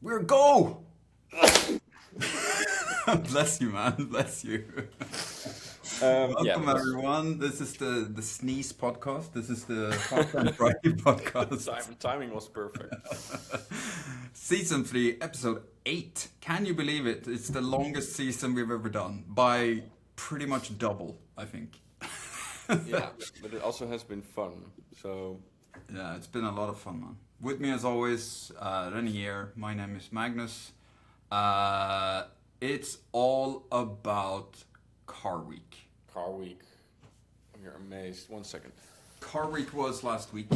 We're go! Bless you, man. Bless you. Yeah, Welcome, because everyone. This is the Sneeze podcast. This is the Content Friday the podcast. timing was perfect. Season 3, episode 8. Can you believe it? It's the longest season we've ever done by pretty much double, I think. Yeah, but it also has been fun. So Yeah, it's been a lot of fun, man. With me, as always, Renny here. My name is Magnus. Uh, it's all about Carweek. Carweek, you're amazed. 1 second. Carweek was last week.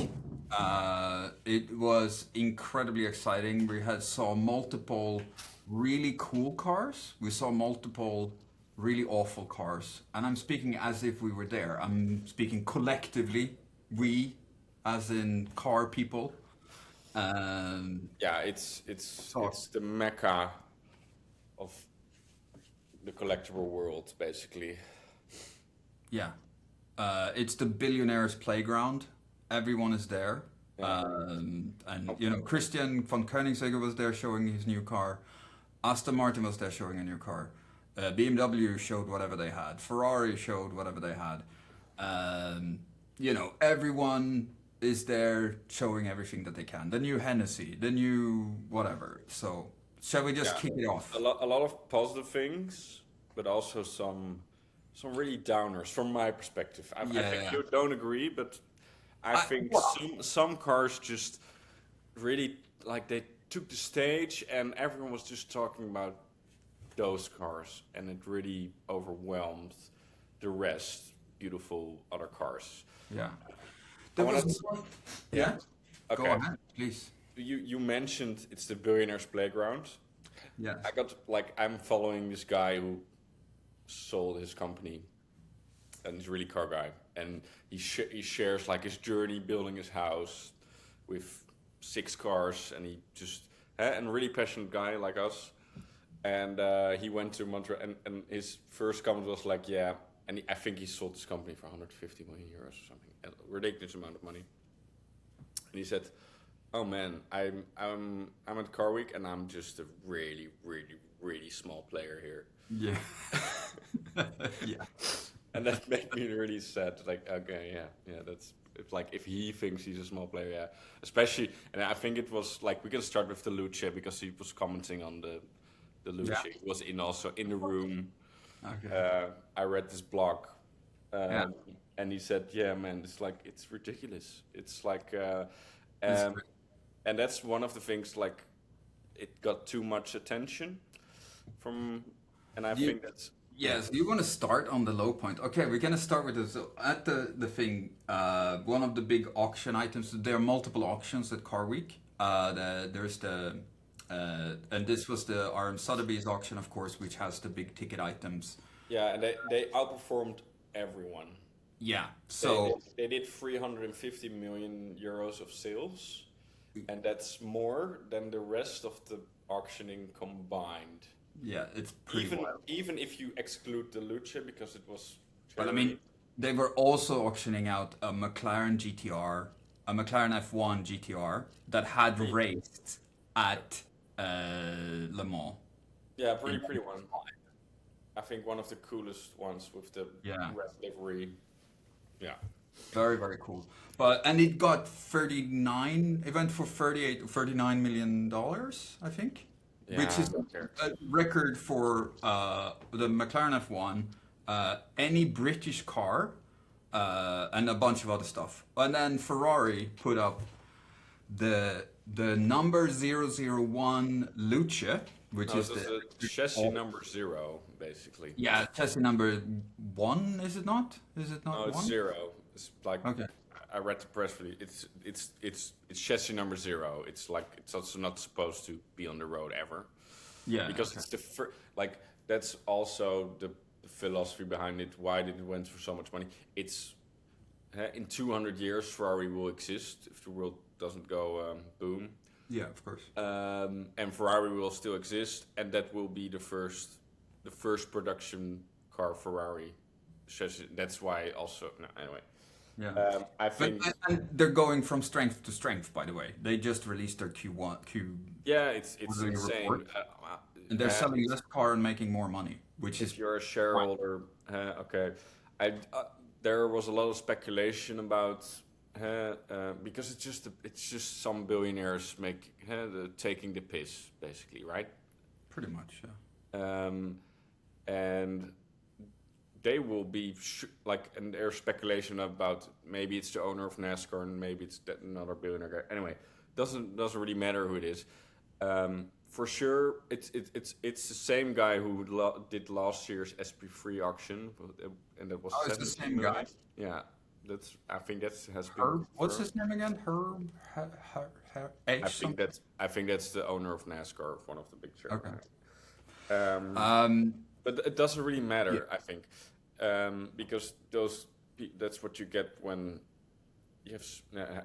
It was incredibly exciting. We had saw multiple really cool cars. We saw multiple really awful cars, and I'm speaking as if we were there. I'm speaking collectively. We, as in car people. Yeah, it's So it's the mecca of the collectible world, basically. yeah, it's the billionaires' playground. Everyone is there. Yeah. And Oh, Christian von Koenigsegger was there showing his new car. Aston Martin was there showing a new car. BMW showed whatever they had. Ferrari showed whatever they had. Everyone is there showing everything that they can. The new Hennessy, the new whatever. So, shall we just yeah, kick it off? a lot of positive things, but also some really downers from my perspective. I think Yeah. you don't agree, but I think Well, some cars just really like they took the stage and everyone was just talking about those cars and it really overwhelmed the rest beautiful other cars. yeah. I There was want to one. yeah. Yeah. Go Okay. ahead, please. You mentioned it's the billionaire's playground. Yes. I'm following this guy who sold his company and he's a really car guy and he shares like his journey building his house with 6 cars and he just and really passionate guy like us. And he went to Montreal, and his first comment was like, "Yeah," and I think he sold this company for 150 million euros or something, a ridiculous amount of money. And he said, "Oh man, I'm at Carweek, and I'm just a really, really, really small player here." Yeah. Yeah. And that made me really sad. Like, okay, yeah, that's it's like if he thinks he's a small player, yeah, especially. And I think it was like we can start with the Luce because he was commenting on the Luce. Yeah. He was also in the room. Okay. I read this blog, Yeah. um, and he said, "Yeah, man, it's ridiculous. It's like, It's um, and that's one of the things. Like, it got too much attention from, and I you, think that's yeah, yes, you want to start on the low point. Okay, we're gonna start with this. So at the thing, one of the big auction items. There are multiple auctions at Car Week. There's the and this was the RM Sotheby's auction, of course, which has the big ticket items. yeah, and they outperformed everyone. Yeah. They did, So they did 350 million euros of sales, and that's more than the rest of the auctioning combined. yeah, it's pretty wild. Even if you exclude the Luce because it was But I charity. mean, they were also auctioning out a McLaren GTR, a McLaren F1 GTR that had Pretty, raced at Le Mans. yeah, In pretty one. I think one of the coolest ones with the Yeah, red livery. Yeah, very, very cool. And it got 39, it went for 38, $39 million, I think, which yeah, is who cares? a record for the McLaren F1, any British car, and a bunch of other stuff. And then Ferrari put up the number 001 Luce, which No, is it was the a chassis number 0, basically. yeah, chassis number one, is it not? Is it No, not it's one? 0. It's like Okay. I read the press release. It's chassis number 0. It's like it's also not supposed to be on the road ever. Yeah, Because okay. it's the like that's also the philosophy behind it. Why did it went for so much money? It's in 200 years Ferrari will exist if the world doesn't go boom, Yeah, of course. and Ferrari will still exist, and that will be the first production car Ferrari. That's why also no, anyway. Yeah. I But think and they're going from strength to strength, by the way. They just released their Q1 yeah, it's quarterly insane. report, and they're selling less car and making more money, which If is you're a why. shareholder, okay. I there was a lot of speculation about because it's just some billionaires taking the piss basically, right? Pretty much, yeah. And they will be and there's speculation about maybe it's the owner of NASCAR and maybe it's another billionaire guy. Anyway, doesn't really matter who it is. For sure, it's the same guy who did last year's SP3 auction, and that was Oh, it's the 70 same million. guy. Yeah, that's I think that has been Herb, what's confirmed. his name again? Herb, H something. I think that's the owner of NASCAR, one of the big Okay. shareholders. Um, Um, but it doesn't really yeah. matter, I think, because that's what you get when you have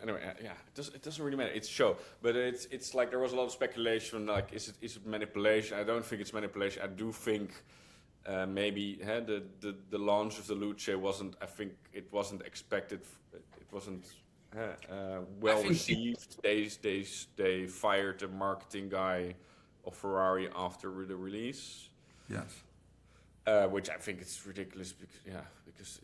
anyway. Yeah, it doesn't really matter. It's show, but it's like there was a lot of speculation. Like, is it manipulation? I don't think it's manipulation. I do think maybe the launch of the Luce wasn't. I think it wasn't expected. It wasn't well received. They fired the marketing guy of Ferrari after the release. Yes. Which I think is ridiculous because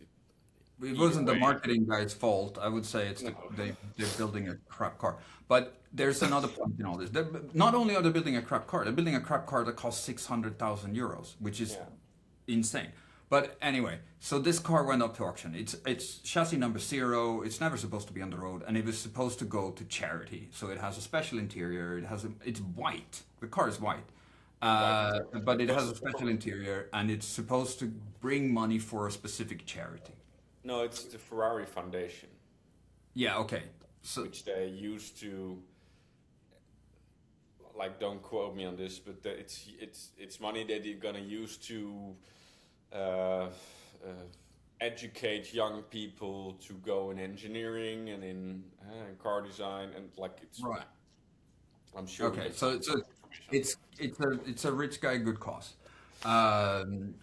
It either wasn't the way, marketing guy's fault. I would say it's no. they're building a crap car. But there's another point in all this. Not only are they building a crap car, they're building a crap car that costs 600,000 euros, which is Yeah. insane. But anyway, so this car went up to auction. It's chassis number 0. It's never supposed to be on the road, and it was supposed to go to charity. So it has a special interior. It's white. The car is white. But it has a special interior, and it's supposed to bring money for a specific charity. No, it's the Ferrari Foundation, Yeah, okay. So which they used to, like, don't quote me on this, but it's money that they're gonna use to uh, uh, educate young people to go in engineering and in car design and like it's. right. I'm sure. Okay. So it's a rich guy, good cause. Um,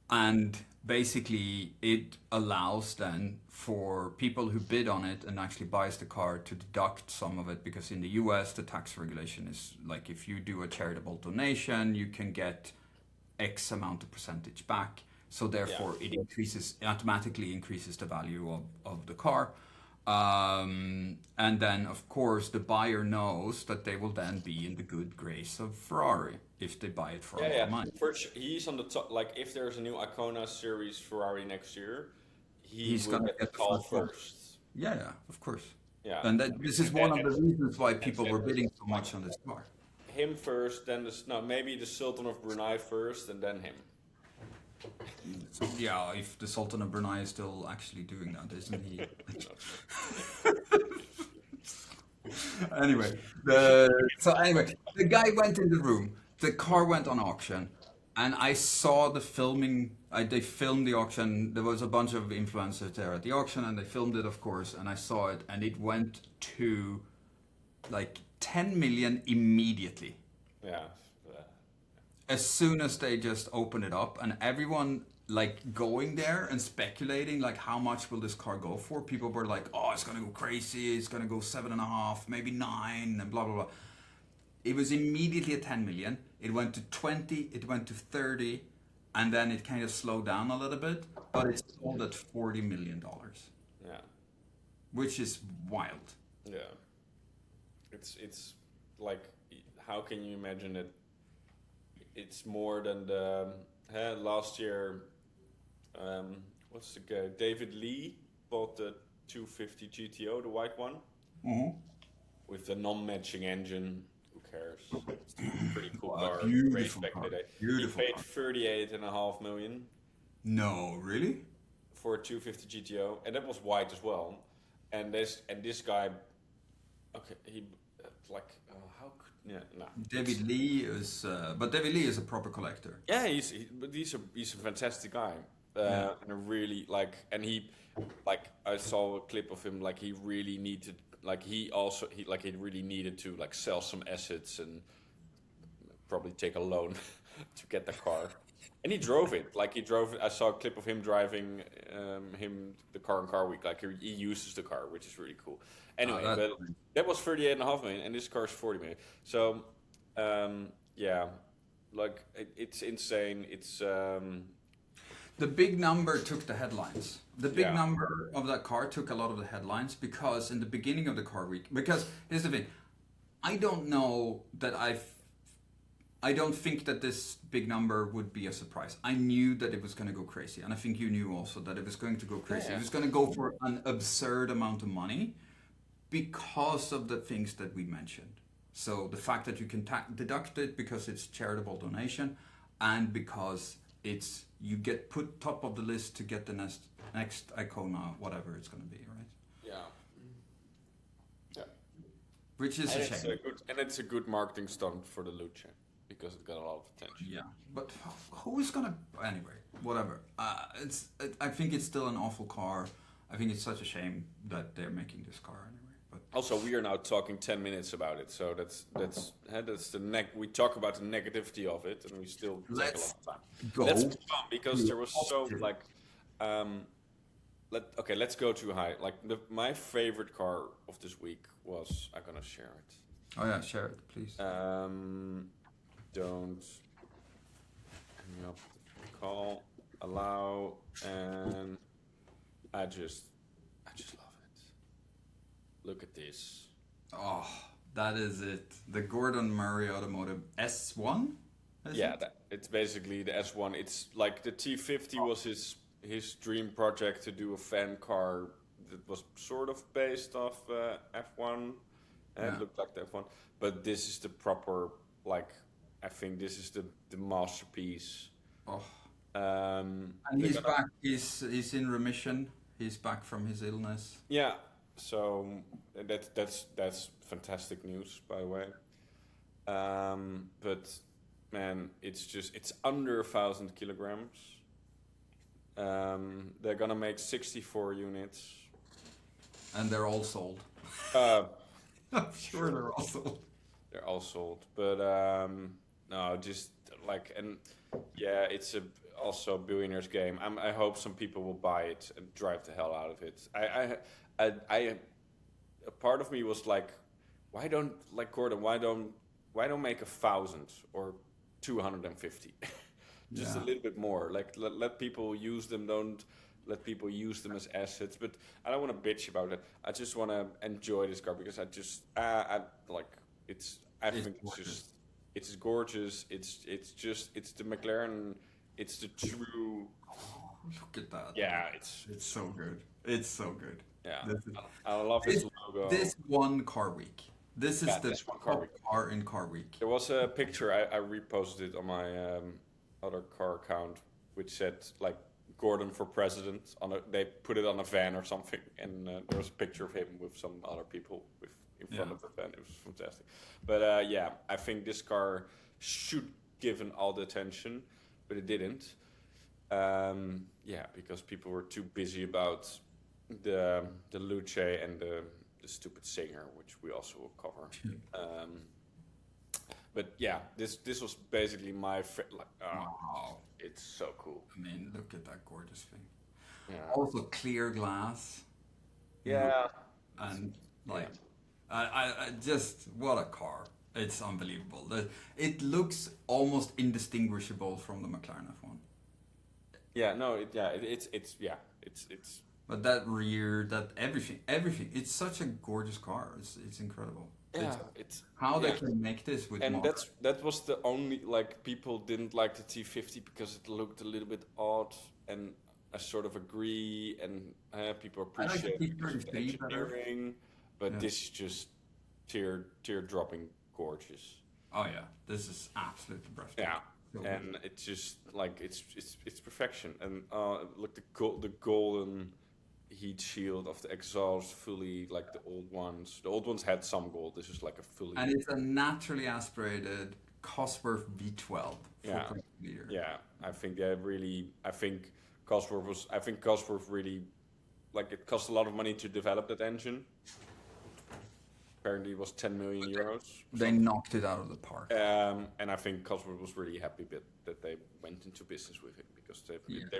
and basically it allows then for people who bid on it and actually buys the car to deduct some of it, because in the US the tax regulation is like, if you do a charitable donation you can get X amount of percentage back, so therefore it automatically increases the value of the car. And then of course the buyer knows that they will then be in the good grace of Ferrari if they buy it for a lot of money. First, he's on the top. Like, if there's a new Icona series Ferrari next year, He's will gonna get the get the call first one. first. Yeah, of course. Yeah, And this is one of the reasons why people were bidding so like much on this car. him first, then maybe the Sultan of Brunei first, and then him. So, yeah, if the Sultan of Brunei is still actually doing that, isn't he? Anyway, the guy went in the room. The car went on auction, and I saw the filming. They filmed the auction. There was a bunch of influencers there at the auction, and they filmed it, of course. And I saw it, and it went to like 10 million immediately. Yeah. As soon as they just open it up, and everyone like going there and speculating like how much will this car go for. People were like, oh, it's gonna go crazy, it's gonna go 7.5, maybe 9, and blah blah blah. It was immediately at 10 million. It went to 20, it went to 30, and then it kind of slowed down a little bit, but it's sold at $40 million, Yeah. which is wild. Yeah. It's like, how can you imagine it? It's more than the last year. What's the guy? David Lee bought the 250 GTO, the white one, with the non-matching engine. Who cares? It's a pretty cool car. Beautiful Race back car. in the day. Beautiful He paid car. 38.5 million No, really? for a 250 GTO, and that was white as well. And this guy, okay, he like how could no. David Lee is, but David Lee is a proper collector. Yeah, he's a fantastic guy, and a really and he I saw a clip of him, like he really needed, like he really needed to like sell some assets and probably take a loan to get the car. And he drove it. Like he drove it. I saw a clip of him driving the car in Carweek. Like he uses the car, which is really cool. Anyway, That's but that was 38.5 million, and this car is 40 million. So, yeah, like it's insane. It's the big number took the headlines. The big yeah, number of that car took a lot of the headlines because in the beginning of the car week, because here's the thing, I don't know that I don't think that this big number would be a surprise. I knew that it was going to go crazy, and I think you knew also that it was going to go crazy. yeah. It was going to go for an absurd amount of money because of the things that we mentioned. So the fact that you can deduct it because it's charitable donation, and because it's you get put top of the list to get the next Icona, whatever it's going to be, right? Yeah. Yeah. Which is a shame. And it's a good marketing stunt for the Luce because it got a lot of attention. Yeah, but who is gonna anyway? Whatever. I think it's still an awful car. I think it's such a shame that they're making this car anyway. But Also, we are now talking 10 minutes about it, so that's the we talk about the negativity of it, and we still take a lot let's of time. go. Let's move on because there was so Positive. like, let's go to high. Like my favorite car of this week was I'm gonna share it. Oh yeah, share it, please. Don't hang me up. Call, allow, and I just love it. Look at this. Oh, that is it. The Gordon Murray Automotive S1. Yeah, it's basically the S1. It's like the T50 was his dream project to do a fan car that was sort of based off F1. And Yeah. it looked like the F1. But this is the proper, like, I think this is the masterpiece. Oh, Um, and they're he's gonna- back. He's in remission. He's back from his illness. Yeah, so that's fantastic news, by the way. But man, it's under 1,000 kilograms. They're gonna make 64 units. And they're all sold. Uh, I'm sure they're all sold. they're all sold, but no, just like and yeah, it's also a billionaire's game. I hope some people will buy it and drive the hell out of it. I a part of me was like, why don't like Gordon? Why don't make 1,000 or 250? Just a Yeah. little bit more. Like let people use them. Don't let people use them as assets. But I don't want to bitch about it. I just want to enjoy this car because I like it's. I It's think it's gorgeous. just it's gorgeous. It's the McLaren. It's the true. Look at that. Yeah, It's so good. It's so good. yeah. This is- I love his logo. This one car week. This is Yeah, the this one car top week. car in car week. There was a picture I reposted it on my other car account, which said like Gordon for president. They put it on a van or something, and there was a picture of him with some other people in front Yeah. of the van. It was fantastic. But yeah, I think this car should given all the attention, but it didn't. Yeah, because people were too busy about the Luce and the stupid singer, which we also will cover. But yeah, this was basically my Wow. it's so cool. I mean, look at that gorgeous thing. Yeah. Also clear glass. Yeah. And like, I just, what a car. It's unbelievable. It looks almost indistinguishable from the McLaren F1. Yeah, no, it's But that rear, that everything. It's such a gorgeous car. It's incredible. yeah, It's how they yeah. can make this with And modern. that was the only like people didn't like the T50 because it looked a little bit odd, and I sort of agree, and people I like the appreciate it because of the T33 better. engineering, but Yeah. this is just tear-dropping gorgeous. Oh yeah, this is absolutely breathtaking. Yeah, So good. and it's just like it's perfection. And look, the golden heat shield of the exhaust, fully like the old ones. The old ones had some gold. This is like a fully. And it's a naturally aspirated Cosworth V12 Yeah. 4.0 liter. Yeah, I think they really. I think Cosworth really, like it cost a lot of money to develop that engine. Apparently, it was 10 million euros. They knocked it out of the park. And I think Cosworth was really happy that they went into business with it because they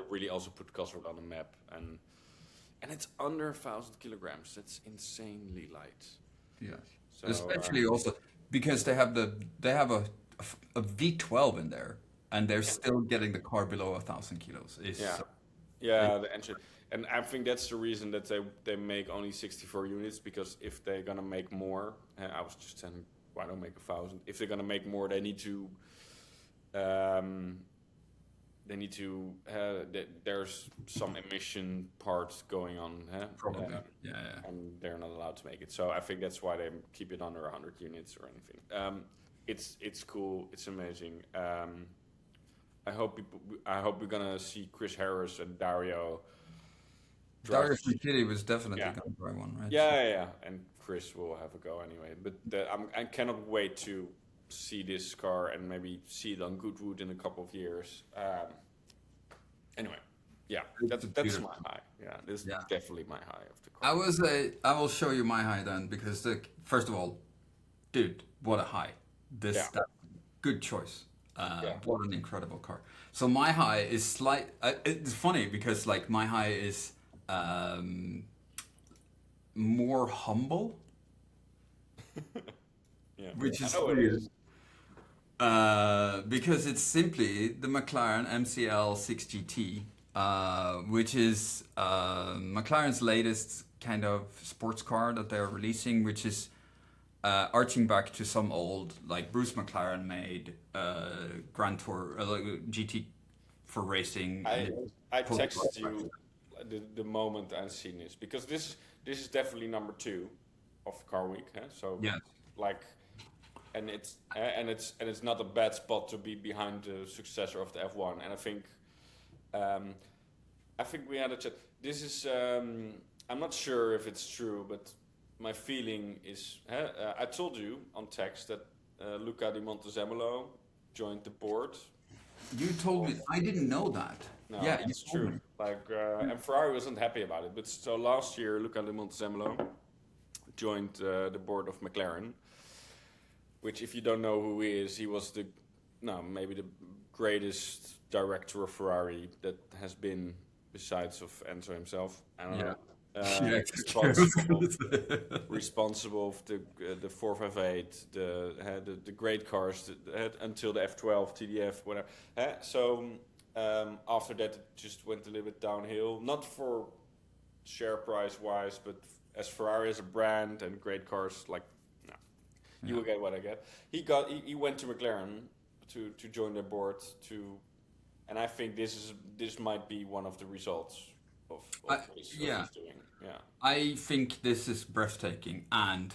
really also put Cosworth on the map, and it's under 1,000 kilograms. That's insanely light. Yeah, So, especially also because they have a V12 in there, and they're still getting the car below 1,000 kilos. The engine, and I think that's the reason that they make only 64 units, because if they're gonna make more, I was just saying, why don't make 1,000? If they're gonna make more, they need to. There's some emission parts going on, Probably, and they're not allowed to make it. So I think that's why they keep it under 100 units or anything. It's cool. It's amazing. I hope we're gonna see Chris Harris and Dario. Darius McKitty was definitely going to drive one, right? Yeah, and Chris will have a go anyway. But I cannot wait to see this car and maybe see it on Goodwood in a couple of years. Anyway, that's my high. Yeah, this is definitely my high of the car. I will show you my high then, because first of all, dude, what a high! That good choice. What an incredible car. So my high is it's funny because like my high is more humble. Which is weird. Because it's simply the McLaren MCL 6GT, which is McLaren's latest kind of sports car that they're releasing, which is arching back to some old, like Bruce McLaren made Grand Tour GT for racing. I texted you the moment I seen this, because this is definitely number 2 of Carweek. So like. And it's not a bad spot to be behind the successor of the F1. And I think we had a chat. This is I'm not sure if it's true, but my feeling is I told you on text that Luca Di Montezemolo joined the board. You told me. I didn't know that. No, it's true. Like and Ferrari wasn't happy about it. But so last year, Luca Di Montezemolo joined the board of McLaren. Which, if you don't know who he is, he was maybe the greatest director of Ferrari that has been, besides of Enzo himself. I don't know. Responsible of the 458, the great cars until the F12, TDF, whatever. So after that, it just went a little bit downhill. Not for share price wise, but as Ferrari as a brand and great cars like. You will get what I get. He went to McLaren to join their board and I think this might be one of the results of what he's doing. Yeah. I think this is breathtaking, and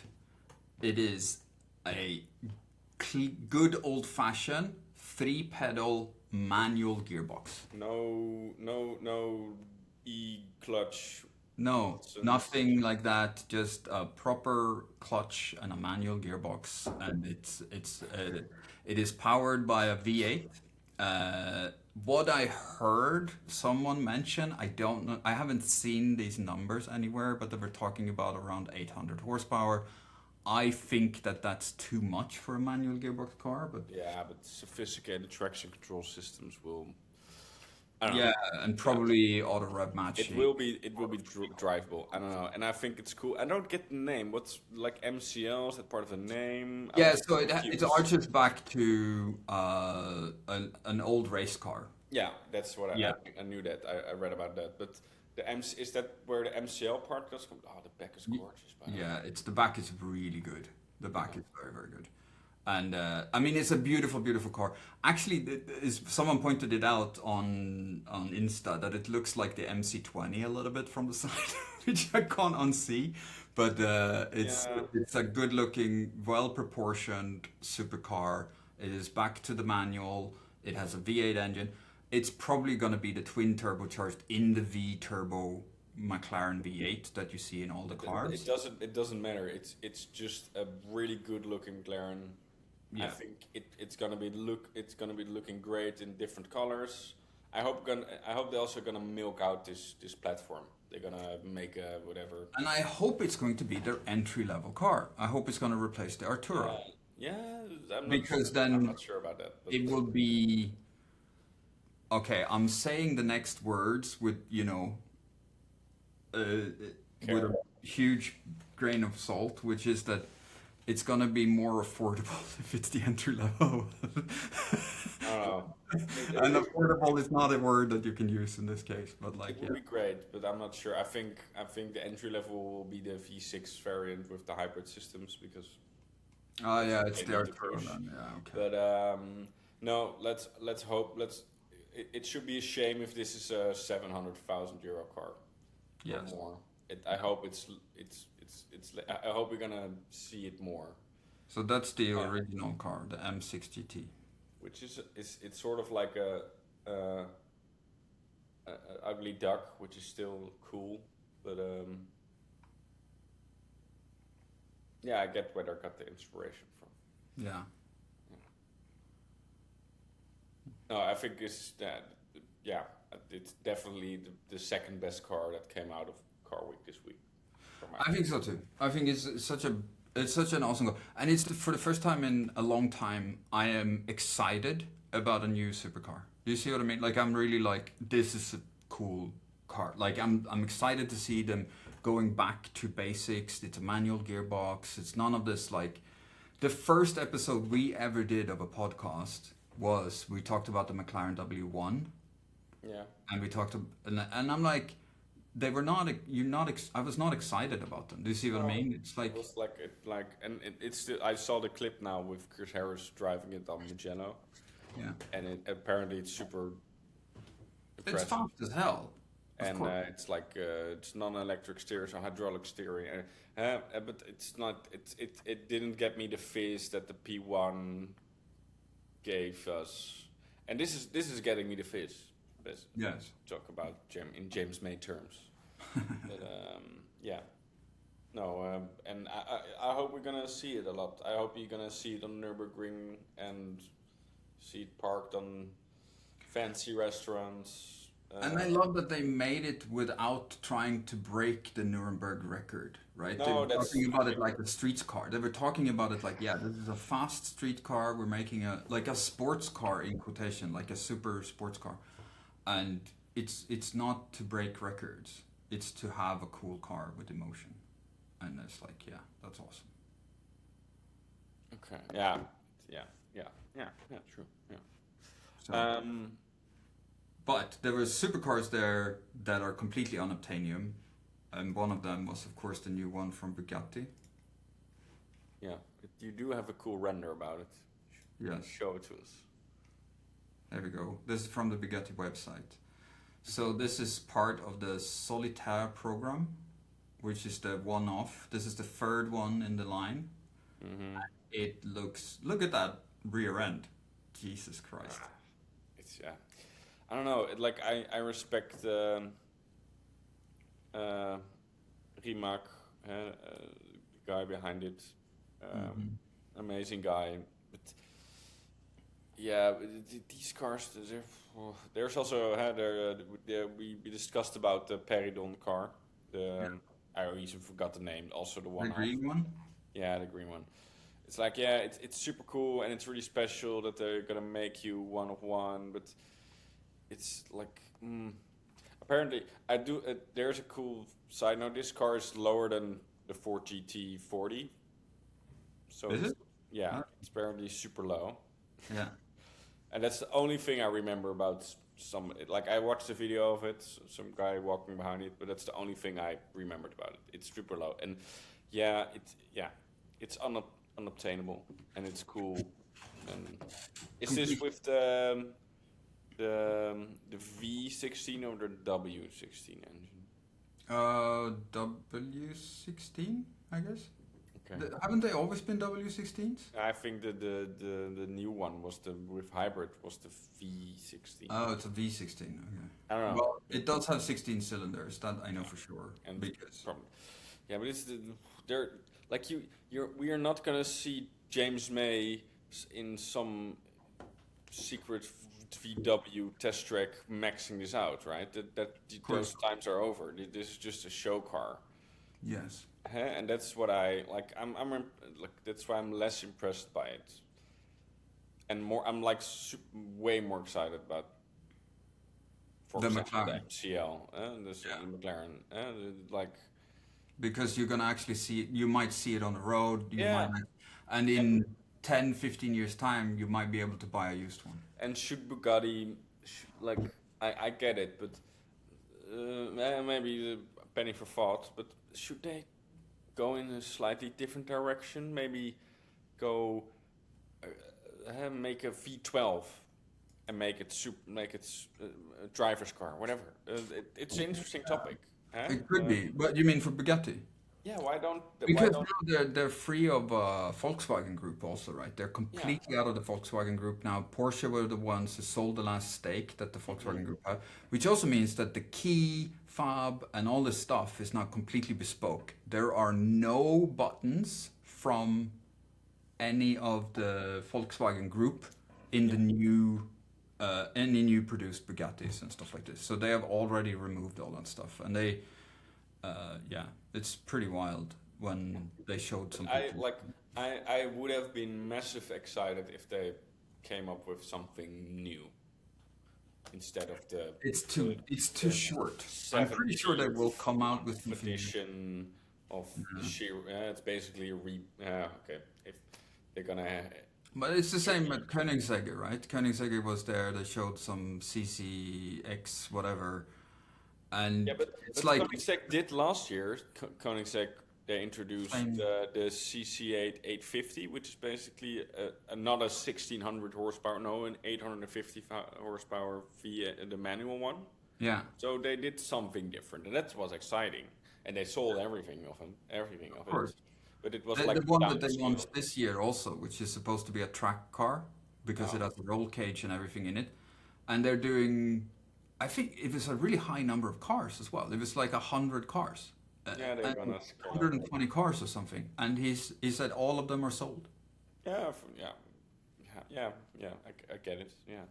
it is a good old-fashioned 3-pedal manual gearbox. No e-clutch. No, nothing like that. Just a proper clutch and a manual gearbox, and it is powered by a V8. What I heard someone mention, I don't know, I haven't seen these numbers anywhere, but they were talking about around 800 horsepower. I think that's too much for a manual gearbox car, but sophisticated traction control systems will. And probably auto rev matching. It will be drivable. I don't know, and I think it's cool. I don't get the name. What's like MCL? Is that part of the name? Yeah, so it arches back to an old race car. Yeah, that's what I knew that. I read about that. But is that where the MCL part goes? Oh, the back is gorgeous. The back is really good. The back is very, very good. And I mean, it's a beautiful, beautiful car. Actually, someone pointed it out on Insta that it looks like the MC20 a little bit from the side, which I can't unsee. But it's a good-looking, well-proportioned supercar. It is back to the manual. It has a V8 engine. It's probably going to be the twin turbocharged in the V-turbo McLaren V8 that you see in all the cars. It doesn't matter. It's just a really good-looking McLaren. Yeah. I think it's gonna be looking great in different colors. I hope they're also gonna milk out this platform. they're gonna make a whatever. And I hope it's going to be their entry-level car. I hope it's going to replace the Artura. Yeah, Because I'm then not sure about that. But it will be... Okay, I'm saying the next words with, with a huge grain of salt, which is that it's gonna be more affordable if it's the entry level. I don't know. And affordable is not a word that you can use in this case, but like, It would be great, but I'm not sure. I think the entry level will be the V6 variant with the hybrid systems because Oh yeah, it's they the need to Artura push. then. Yeah, okay. But no, let's hope. It should be a shame if this is a 700,000 euro car or Yes. more. I hope I hope we're gonna see it more. So that's the original car, the M60T. Which is it's sort of like a ugly duck, which is still cool, but yeah, I get where they got the inspiration from. Yeah. No, I think it's that. Yeah, it's definitely the second best car that came out of Carweek this week. I think so too. I think it's such an awesome car, and it's for the first time in a long time I am excited about a new supercar. Do you see what I mean? Like I'm really like this is a cool car. Like I'm excited to see them going back to basics. It's a manual gearbox. It's none of this like the first episode we ever did of a podcast was we talked about the McLaren W1. Yeah. And we talked and I'm like they were not you're not I was not excited about them. Do you see what I mean? It's like It was it's the, I saw the clip now with Chris Harris driving it on Mugello, yeah. and apparently it's super It's impressive. fast as hell. And it's like it's non-electric steering, so hydraulic steering. But it's not. It didn't get me the fizz that the P1 gave us. And this is getting me the fizz. Yes. Talk about in James May terms. But yeah. No, and I hope we're gonna see it a lot. I hope you're gonna see it on Nürburgring and see it parked on fancy restaurants. And I love that they made it without trying to break the Nuremberg record, right? No, They were that's- talking about it like a street car. They were talking about it like, yeah, this is a fast street car. We're making a sports car in quotation, like a super sports car. And it's not to break records. It's to have a cool car with emotion. And it's like, yeah, that's awesome. Okay. Yeah. True. Yeah. So, but there were supercars there that are completely unobtainium, and one of them was, of course, the new one from Bugatti. Yeah. But you do have a cool render about it. Yes, Show it to us. there we go. This is from the Bugatti website. So this is part of the Solitaire program, which is the one-off. This is the third one in the line. Mm-hmm. It looks, look at that rear end. Jesus Christ. It's yeah. I don't know. I respect Rimac, the guy behind it. Amazing guy. But yeah, these cars. There's also we discussed about the Peridon car. I even forgot the name. Also the one. The green one? Yeah, the green one. It's like, yeah, it's super cool and it's really special that they're gonna make you one of one, but it's like apparently I do. There's a cool side note. This car is lower than the Ford GT40, so Is it? Yeah, Huh? it's apparently super low, Yeah. and that's the only thing I remember about some. Like I watched a video of it, some guy walking behind it, but that's the only thing I remembered about it. It's super low, and it's unobtainable, and it's cool. And is this with the V16 or the W16 engine? W16, I guess. Okay. Haven't they always been W16s? I think the new one was with hybrid was the V16. Oh, it's a V16. Okay. I don't know. Well, it does have 16 cylinders. That I know for sure. And Because but it's they're like we are not gonna see James May in some secret VW test track maxing this out, right? Those times are over. This is just a show car. Yes. And that's what I like. Like that's why I'm less impressed by it, and more. I'm like way more excited about, for The example, the McLaren. MCL, the McLaren, like Because you're gonna actually see it, you might see it on the road, yeah. and in 10, 15 years time, you might be able to buy a used one. And should Bugatti, like I get it, but maybe a penny for thought. But should they go in a slightly different direction? Maybe go make a V12 and make it a driver's car, whatever. It's an interesting topic. It could be, but you mean for Bugatti? Yeah, why don't Because now they're free of Volkswagen Group also, right? They're yeah. completely out of the Volkswagen Group now. Porsche were the ones who sold the last stake that the Volkswagen Group had, which also means that the key fob and all this stuff is now completely bespoke. There are no buttons from any of the Volkswagen Group in the new any new produced Bugattis and stuff like this. So they have already removed all that stuff, and they yeah, it's pretty wild when they showed some pictures. I would have been massive excited if they came up with something new instead of the It's too short. I'm pretty sure they will come out with something new. edition of the sheer. It's basically a okay. If they're gonna. But it's the same at Koenigsegg, right? Koenigsegg was there. They showed some CCX whatever, and Yeah, it's but like Koenigsegg did last year. Koenigsegg, they introduced the CC850, which is basically not a 1600 horsepower, no, an 850 horsepower the manual one. yeah. So they did something different, and that was exciting. And they sold everything of Of course. it. But it was The, like the one that they downscale. launched this year also, which is supposed to be a track car because it has a roll cage and everything in it, and they're doing. I think it was a really high number of cars as well. It was like 100 cars. Yeah, they're gonna scale up. 120 cars or something, and he said all of them are sold. Yeah, I get it. Yeah,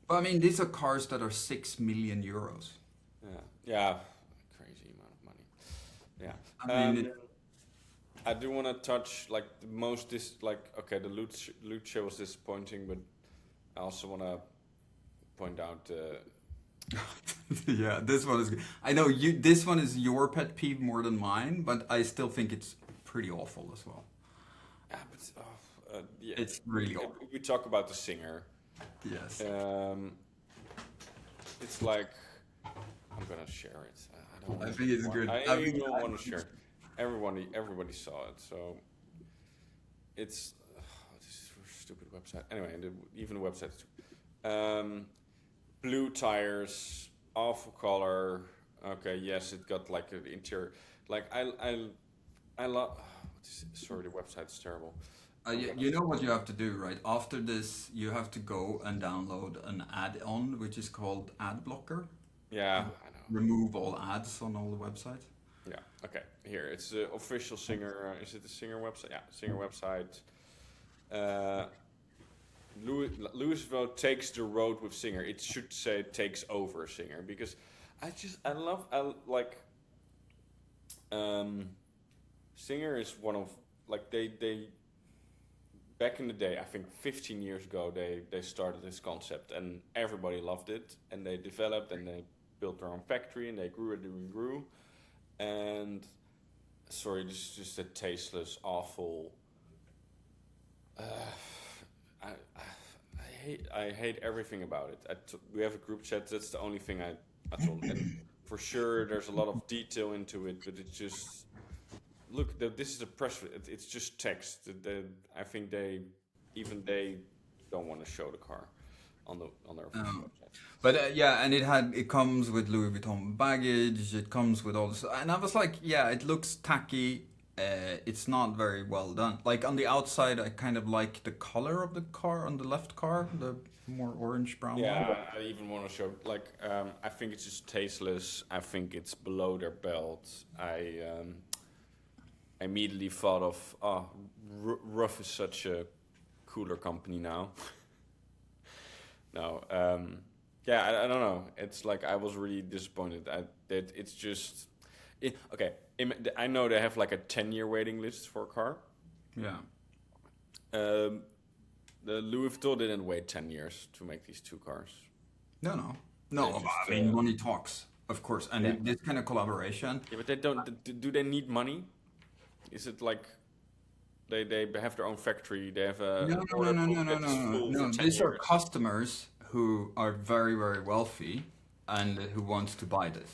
But I mean, these are cars that are 6 million euros. yeah, crazy amount of money. Yeah. I mean, I do want to touch like the most okay, the loot show was disappointing, but I also want to point out yeah, this one is good. I know you. This one is your pet peeve more than mine, but I still think it's pretty awful as well. yeah, but yeah, It's really awful. we talk about the singer. Yes. It's like I'm gonna share it. I don't. I think it's good. I I mean, don't want to share it. Everybody saw it, so it's this is a stupid website. Anyway, even the website is stupid. Blue tires, awful color. Okay, yes, it got like an interior. Like I love. Sorry, the website's terrible. you know what you have to do, right? After this, you have to go and download an add-on which is called Ad Blocker. Yeah, I know. Remove all ads on all the websites. Yeah. Okay. Here, it's the official Singer. Is it the Singer website? Yeah, Singer website. Louisville takes the road with Singer. It should say takes over Singer because I like. Singer is one of like they back in the day. I think 15 years ago they started this concept and everybody loved it and they developed and they built their own factory and they grew and grew. And sorry, this is just a tasteless, awful. I hate everything about it. We have a group chat. That's the only thing I told. And for sure, there's a lot of detail into it, but it's just look. This is a press. It's just text. I think they don't want to show the car on their official website. But yeah, and it comes with Louis Vuitton baggage. It comes with all this, and I was like, yeah, it looks tacky. It's not very well done. Like on the outside, I kind of like the color of the car on the left car, the more orange brown one. Yeah, I even want to show like I think it's just tasteless. I think it's below their belt. I immediately thought of Ruff is such a cooler company now. No. Yeah, I don't know. It's like I was really disappointed. That it's just okay. I know they have like a 10-year waiting list for a car. Yeah. Um, the Louis Vuitton didn't wait 10 years to make these two cars. No, no, They no. just I mean, money talks, of course, and yeah. this kind of collaboration. Yeah, but they don't. Do they need money? Is it like they have their own factory? They have No, an no, order no, no, book no, that is no, no, full for no. 10 These are years. customers who are very, very wealthy and who wants to buy this.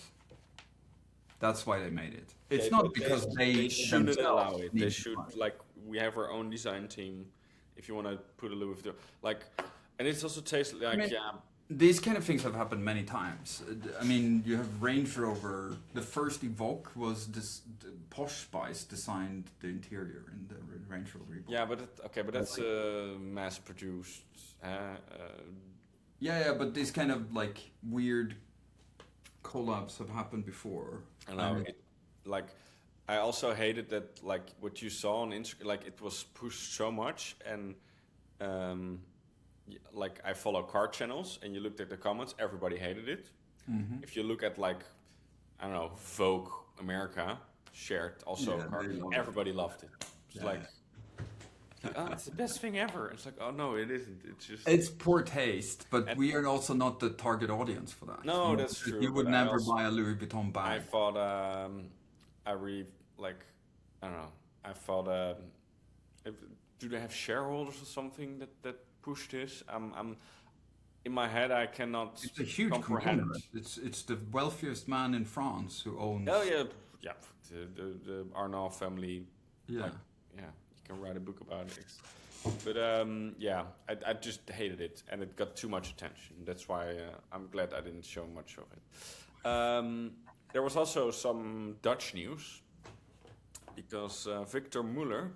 That's why they made it. It's Okay, not but because they they shouldn't allow themselves it. They need should money. like we have our own design team. If you want to put a Louis Vuitton, like, and it's also tastes like I mean, yeah. these kind of things have happened many times. I mean, you have Range Rover. The first Evoque was this Posh Spice designed the interior in the Range Rover Evoque. Yeah, but okay, but that's mass produced. Yeah, but these kind of like weird collabs have happened before. I know it. Like, I also hated that like what you saw on Instagram. Like it was pushed so much, and like I follow car channels, and you looked at the comments. Everybody hated it. Mm-hmm. If you look at like I don't know Vogue America shared also Yeah, a car, they loved it. everybody loved it. It's Yeah. like. Oh, it's the best thing ever. It's like, oh no, it isn't. It's just It's poor taste, but And- we are also not the target audience for that. No, that's true, You would but I never also- buy a Louis Vuitton I bag. thought I really like I don't know. I thought do they have shareholders or something that push this? I'm in my head I cannot It's a huge comprehend. conglomerate. It's the wealthiest man in France who owns. Oh yeah. The Arnault family. Yeah. Like, yeah, you can write a book about it. But yeah, I just hated it, and it got too much attention. That's why I'm glad I didn't show much of it. There was also some Dutch news because Victor Muller,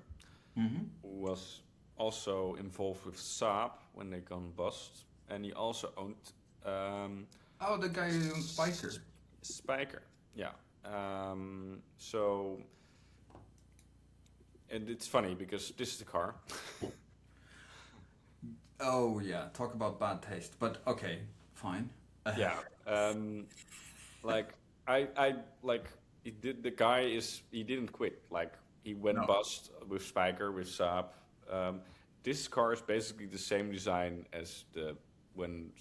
who was also involved with Saab when they gone bust, and he also owned Oh, the guy who owns Spiker. Spijker. Yeah. So, and it's funny because this is the car. Oh yeah, talk about bad taste. But okay, fine. Yeah. Like I like the guy he didn't quit. Like he went No. bust with Spijker with Saab. This car is basically the same design as when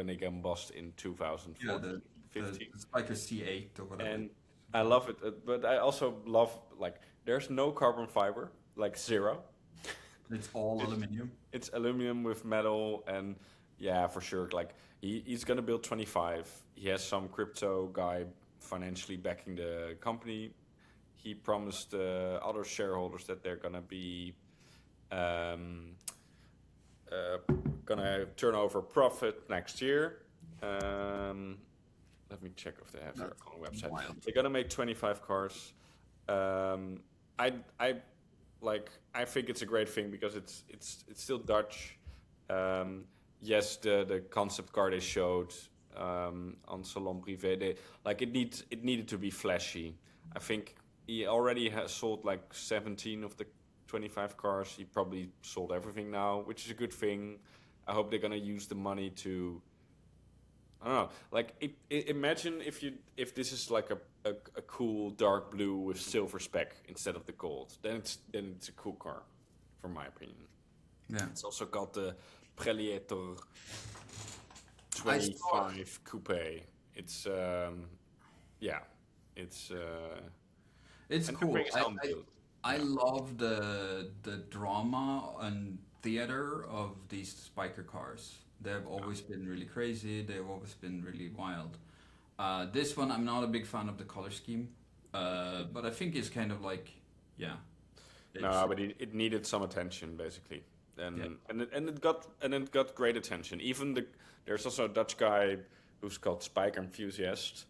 they got bust in 2014, Yeah, the 15. Spiker C8 or whatever. And I love it, but I also love like there's no carbon fiber, like zero. It's all aluminum. It's aluminum with metal, and yeah, for sure. Like he's gonna build 25. He has some crypto guy financially backing the company. He promised other shareholders that they're gonna be gonna turn over profit next year. Let me check if they have their own website. wild. They're gonna make 25 cars. I think it's a great thing because it's still Dutch. Yes, the concept car they showed on Salon Privé, it needed to be flashy. I think he already has sold like 17 of the 25 cars. He probably sold everything now, which is a good thing. I hope they're gonna use the money to. I don't know. Like, imagine if this is like a cool dark blue with silver speck instead of the gold. Then it's a cool car, from my opinion. Yeah. It's also got the Preliator 25 coupe. It's yeah, it's It's and the cool. thing is unbuilt. I love the drama and theater of these Spiker cars. They've always been really crazy. They've always been really wild. This one, I'm not a big fan of the color scheme, but I think it's kind of like, yeah. No, but it needed some attention basically, and it got great attention. Even there's also a Dutch guy who's called Spike Enthusiast.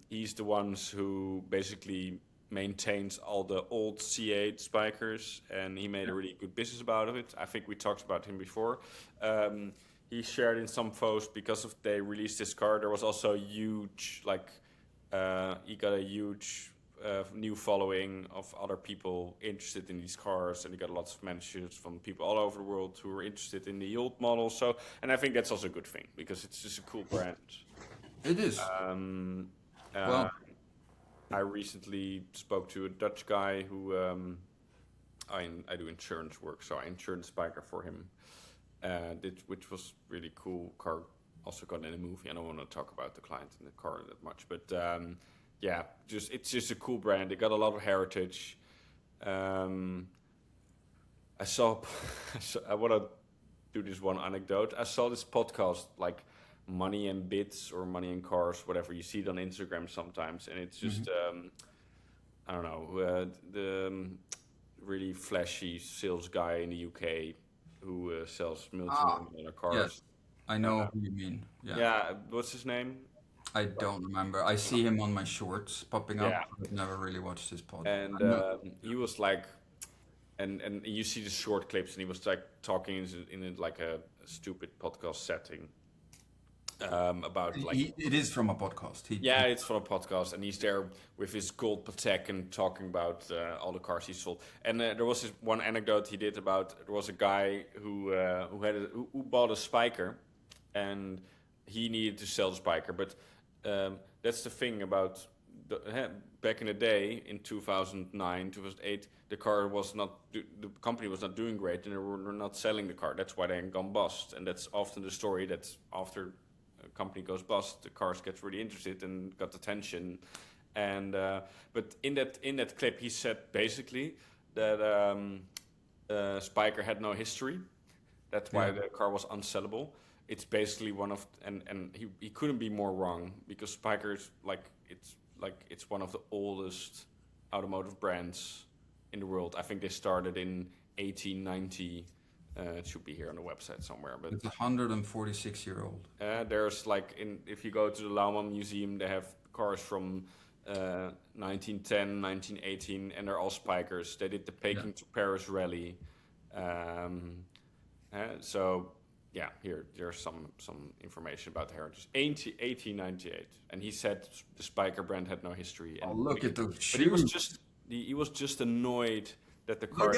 He's the ones who basically maintains all the old C8 Spikers, and he made a really good business about it. I think we talked about him before. He shared in some posts because they released this car. There was also a huge he got a huge new following of other people interested in these cars, and he got lots of mentions from people all over the world who are interested in the old models. So, and I think that's also a good thing because it's just a cool brand. It is. Well, I recently spoke to a Dutch guy who I do insurance work, so I insurance biker for him, which was really cool. Car also got in a movie. I don't want to talk about the client in the car that much, but yeah, it's just a cool brand. They got a lot of heritage. I saw, I want to do this one anecdote. I saw this podcast like Money and Bits or Money and Cars, whatever. You see it on Instagram sometimes, and it's just I don't know, the really flashy sales guy in the UK who sells multi-million cars. yes, I know who you mean. Yeah. Yeah, what's his name? I don't remember. I see him on my shorts popping up. Yeah. I've never really watched his pod. And he was like, and you see the short clips, and he was like talking in like a stupid podcast setting about like it is from a podcast. yeah, it's from a podcast, and he's there with his gold Patek and talking about all the cars he sold. And there was this one anecdote he did about there was a guy who bought a spiker, and he needed to sell the spiker, but that's the thing about back in the day in 2009, 2008, the company was not doing great, and they were not selling the car. That's why they gone bust, and that's often the story. That's after a company goes bust, the cars get really interested and got attention. And but in that clip, he said basically that Spiker had no history. That's why the car was unsellable. It's basically one of and he couldn't be more wrong, because Spiker's it's one of the oldest automotive brands in the world. I think they started in 1890. It should be here on the website somewhere. But it's 146-year-old. There's if you go to the Lauman Museum, they have cars from 1910, 1918, and they're all Spikers. They did the Peking to Paris rally. So yeah, there's some information about the heritage. 1898, and he said the Spiker brand had no history. And look at those shoes! But he was just annoyed that the car.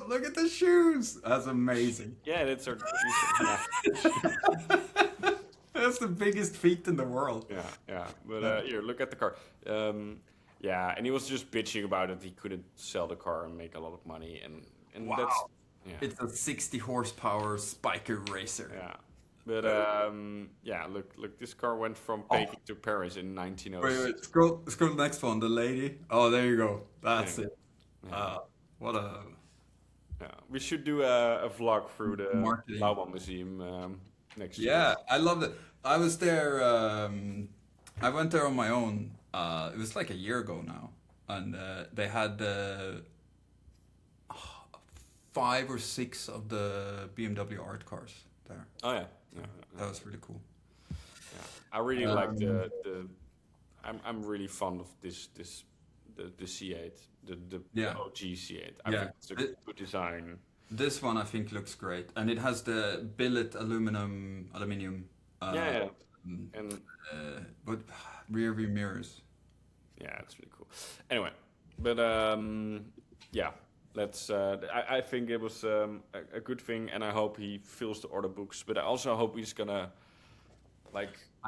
Look at the shoes! That's amazing. Yeah, that's our. That's the biggest feat in the world. Yeah. But here, look at the car. Yeah, and he was just bitching about it. He couldn't sell the car and make a lot of money, and wow. that's. Yeah. It's a 60 horsepower Spiker racer. Yeah, but yeah, look, this car went from Peking to Paris in 1906. Wait, scroll next one. The lady. Oh, there you go. That's it. Yeah. What a. Yeah, we should do a vlog through the Lauban Museum next year. Yeah, I loved it. I was there. I went there on my own. It was like a year ago now, and they had 5 or 6 of the BMW art cars there. Oh yeah. That was really cool. Yeah, I really like the. I'm really fond of the C8, the OG C8. I think it's a good design. This one I think looks great, and it has the billet aluminium. And but rear view mirrors. Yeah, it's really cool. Anyway, but yeah. Let's. I think it was a good thing, and I hope he fills the order books. But I also hope he's gonna,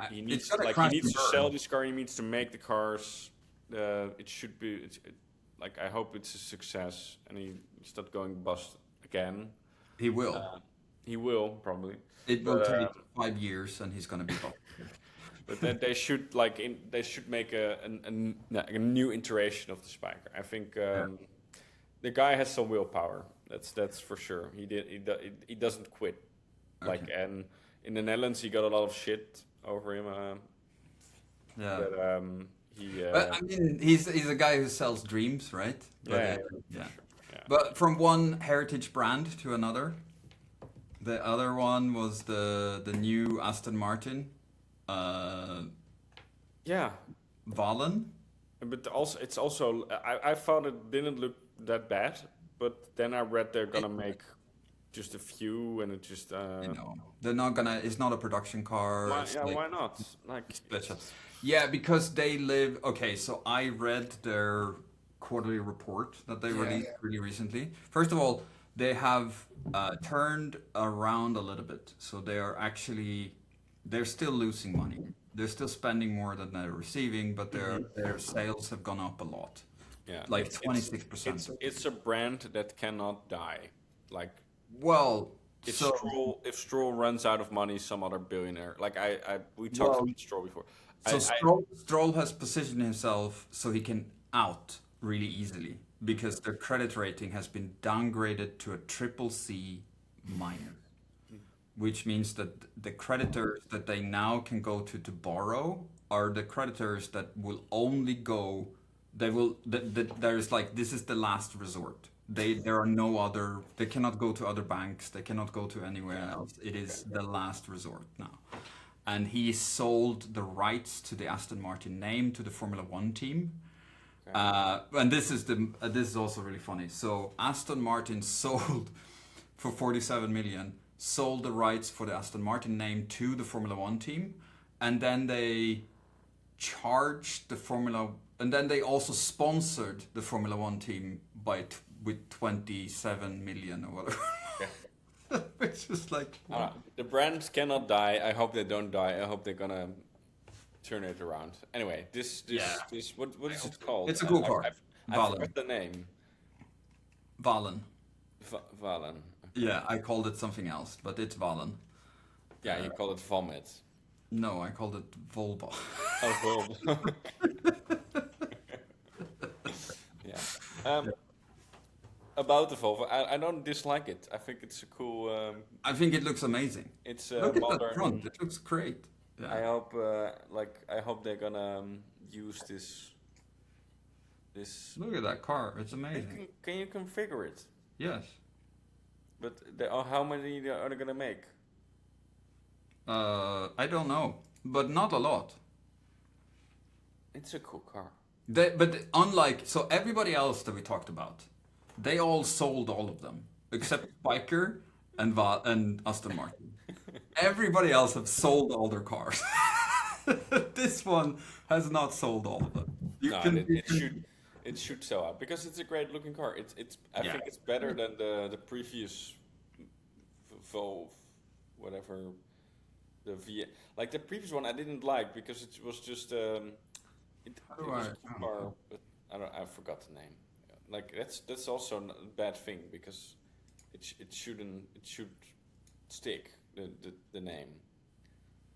he needs to sell this car. He needs to make the cars. It should be. I hope it's a success, and he's not going bust again. He will. He will probably. It will take 5 years, and he's gonna be bust. But then they should make a new iteration of the Spiker. I think. The guy has some willpower. That's for sure. He doesn't quit. Okay. And in the Netherlands, he got a lot of shit over him. Yeah. But I mean, he's a guy who sells dreams, right? Yeah. Sure. But from one heritage brand to another, the other one was the new Aston Martin. Valen. But also, it's also. I thought it didn't look that bad, but then I read they're gonna make just a few, and it just You know, they're not gonna. It's not a production car. why? It's Yeah, like why not? Like special. it's Yeah, because they live. Okay, so I read their quarterly report that they yeah. released really recently. First of all, they have turned around a little bit. So they are actually they're still losing money. They're still spending more than they're receiving, but their sales have gone up a lot, Yeah, like 26%. it's a brand that cannot die. Like Well, if so Stroll runs out of money, some other billionaire. Like we talked well, about Stroll before. so Stroll has positioned himself so he can out really easily because their credit rating has been downgraded to a triple C minus, which means that the creditors that they now can go to borrow are the creditors that will only go. They will. There's like this is the last resort. There are no other. They cannot go to other banks. They cannot go to anywhere else. It is the last resort now. And he sold the rights to the Aston Martin name to the Formula One team. And this is also really funny. So Aston Martin sold for 47 million, sold the rights for the Aston Martin name to the Formula One team, and then they charged the Formula, and then they also sponsored the Formula One team with 27 million or whatever. Which is like the brands cannot die. I hope they don't die. I hope they're gonna turn it around. Anyway, this what is it called? It's a cool car. I Valen. forgot the name. Valen. Valen. Yeah, I called it something else, but it's Valen. Yeah, you call it vomit. No, I called it Volvo. Oh, Volvo. Yeah. About the Volvo, I don't dislike it. I think it's a cool. I think it looks amazing. It's Look at modern. that front. It looks great. Yeah. I hope, I hope they're gonna use this. Look at that car. It's amazing. Can you configure it? Yes. But how many are they gonna make? I don't know, but not a lot. It's a cool car. But unlike everybody else that we talked about, they all sold all of them except Spiker and Aston Martin. Everybody else have sold all their cars. This one has not sold all of them. It should sell out because it's a great looking car. I think it's better than the previous Volvo, whatever, the V. Like the previous one, I didn't like because it was just it was a cool car, but I forgot the name. Like that's also a bad thing because it should stick the name,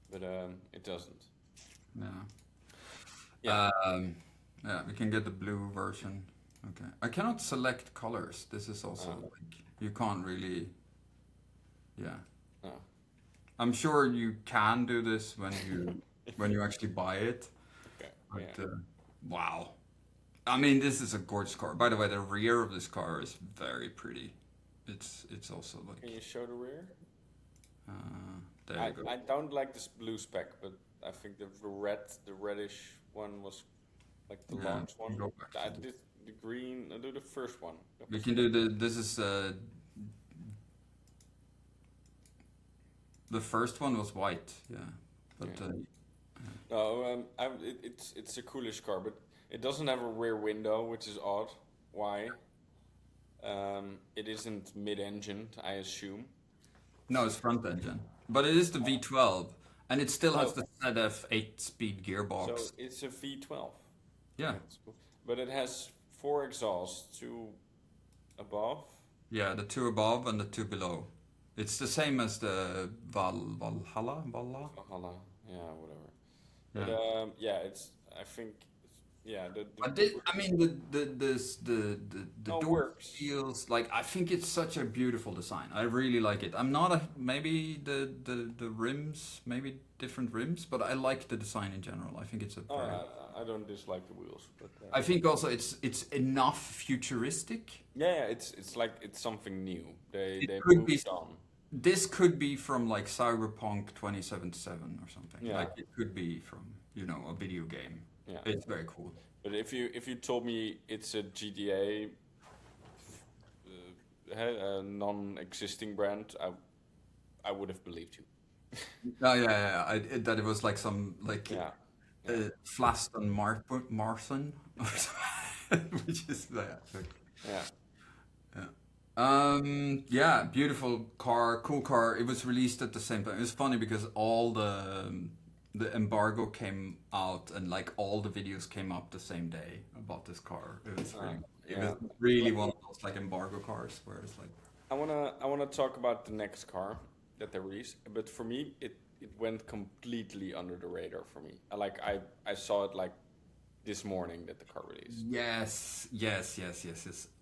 but it doesn't. Yeah. Yeah, we can get the blue version. Okay. I cannot select colors. This is also like you can't really. Yeah. No. I'm sure you can do this when you actually buy it. Okay. But wow. I mean, this is a gorgeous car. By the way, the rear of this car is very pretty. It's also like. Can you show the rear? There you go. I don't like this blue spec, but I think the reddish one was like the launch one. Go back I to did the green. I do the first one. We can do this is the first one was white, yeah. But No, it's a coolish car, but it doesn't have a rear window, which is odd. Why? It isn't mid-engine, I assume. no, it's front engine. But it is the V12 and it still has the ZF 8-speed gearbox. So it's a V12. Yeah. That's cool. But it has 4 exhausts, 2 above. Yeah, the 2 above and the 2 below. It's the same as the Valhalla? Valhalla, yeah, whatever. Yeah. But it's. I think, yeah. I mean, the door works. feels like I think it's such a beautiful design. I really like it. I'm not maybe the rims, maybe different rims, but I like the design in general. I think it's a. I don't dislike the wheels, but. I think also it's enough futuristic. Yeah, it's like it's something new. They could moved on. This could be from like Cyberpunk 2077 or something. Yeah. Like it could be from a video game. Yeah. It's very cool. But if you told me it's a GTA a non-existing brand, I would have believed you. Oh yeah. That it was like some like Yeah, yeah, Flaston Marson, which is like, yeah. yeah. Yeah, beautiful car, cool car. It was released at the same time. It was funny because all the embargo came out and like all the videos came up the same day about this car. It was Yeah. really one of those like embargo cars where it's like, I wanna talk about the next car that they released, but for me, it went completely under the radar for me. I saw it like this morning that the car released. yes.